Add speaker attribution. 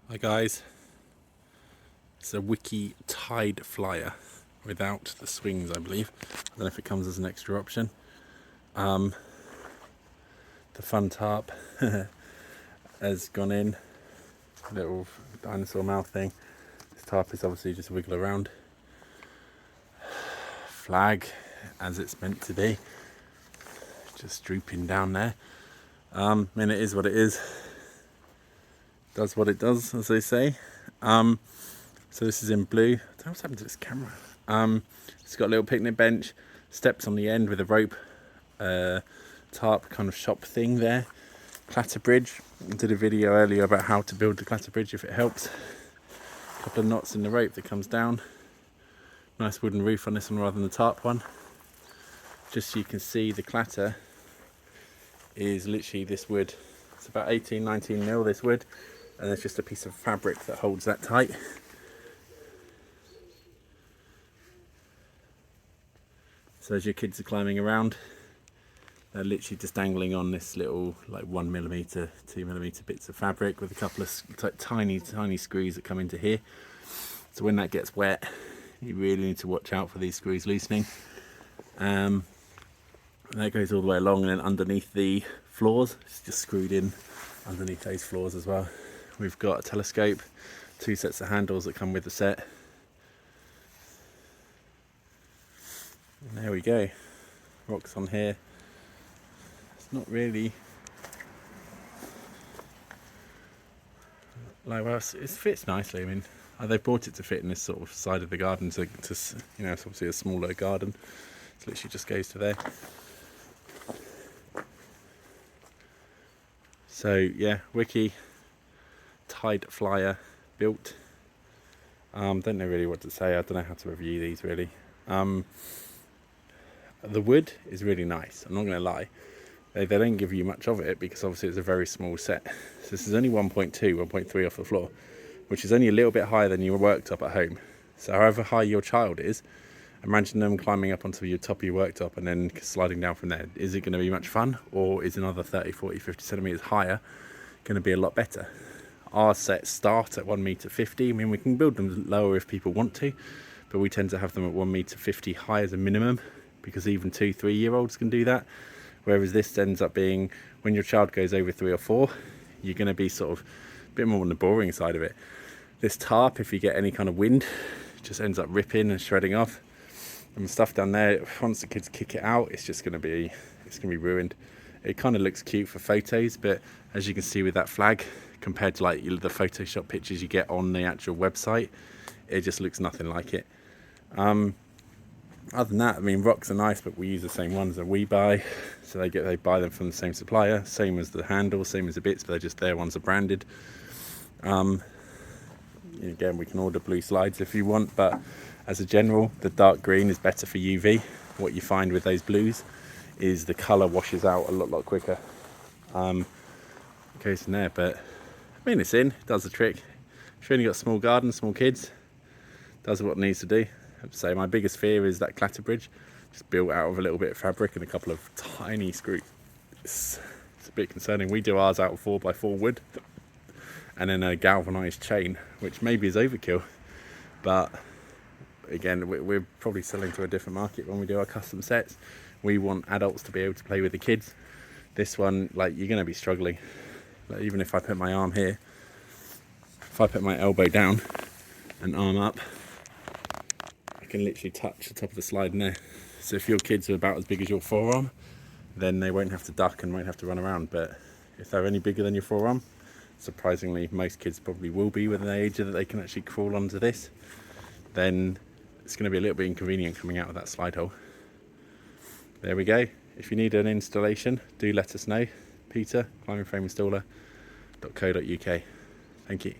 Speaker 1: Hi guys, it's a Wickey Tide flyer without the swings, I believe. I don't know if it comes as an extra option. The fun tarp has gone in, little dinosaur mouth thing. This tarp is obviously just wiggle around. Flag as it's meant to be, just drooping down there. I mean, it is what it is. Does what it does, as they say. So this is in blue. I don't know what's happened to this camera. It's got a little picnic bench, steps on the end with a rope, tarp kind of shop thing there. Clatter bridge. I did a video earlier about how to build the clatter bridge if it helps. A couple of knots in the rope that comes down. Nice wooden roof on this one rather than the tarp one. Just so you can see, the clatter is literally this wood. It's about 18-19 mil, this wood, and there's just a piece of fabric that holds that tight. So as your kids are climbing around, they're literally just dangling on this little like 1mm, 2mm bits of fabric with a couple of tiny screws that come into here. So when that gets wet, you really need to watch out for these screws loosening. And that goes all the way along, and then underneath the floors, it's just screwed in underneath those floors as well. We've got a telescope, 2 sets of handles that come with the set. And there we go. Rocks on here. It's not really like, well, it fits nicely. I mean, they brought it to fit in this sort of side of the garden, to you know, it's obviously a smaller garden. It literally just goes to there. So yeah, Wickey Tide flyer built. Don't know really what to say. I don't know how to review these really. The wood is really nice, I'm not going to lie. They don't give you much of it because obviously it's a very small set. So this is only 1.2, 1.3 off the floor, which is only a little bit higher than your worktop at home. So however high your child is, imagine them climbing up onto your top of your worktop and then sliding down from there. Is it going to be much fun, or is another 30, 40, 50 centimetres higher going to be a lot better? Our sets start at 1m50. I mean, we can build them lower if people want to, but we tend to have them at 1m50 high as a minimum, because even 2-3 year olds can do that. Whereas this ends up being, when your child goes over 3 or 4, you're going to be sort of a bit more on the boring side of it. This tarp, if you get any kind of wind, it just ends up ripping and shredding off. And the stuff down there, once the kids kick it out, it's going to be ruined. It kind of looks cute for photos, but as you can see with that flag, compared to like the Photoshop pictures you get on the actual website, it just looks nothing like it. Other than that, I mean, rocks are nice, but we use the same ones that we buy, so they buy them from the same supplier, same as the handles, same as the bits, but they're just, their ones are branded. Again, we can order blue slides if you want, but as a general, the dark green is better for UV. What you find with those blues is the colour washes out a lot quicker. It goes from there, but I mean, it's in, it does the trick. If you've only got a small garden, small kids, does what it needs to do. I'd say my biggest fear is that clatter bridge, just built out of a little bit of fabric and a couple of tiny screws. It's a bit concerning. We do ours out of 4x4 wood, and then a galvanised chain, which maybe is overkill, but again, we're probably selling to a different market when we do our custom sets. We want adults to be able to play with the kids. This one, like, you're going to be struggling. Like, even if I put my arm here, if I put my elbow down and arm up, I can literally touch the top of the slide in there. So if your kids are about as big as your forearm, then they won't have to duck and won't have to run around. But if they're any bigger than your forearm, surprisingly most kids probably will be with an age that they can actually crawl onto this, then it's going to be a little bit inconvenient coming out of that slide hole. There we go. If you need an installation, do let us know. Peter, climbingframeinstaller.co.uk. Thank you.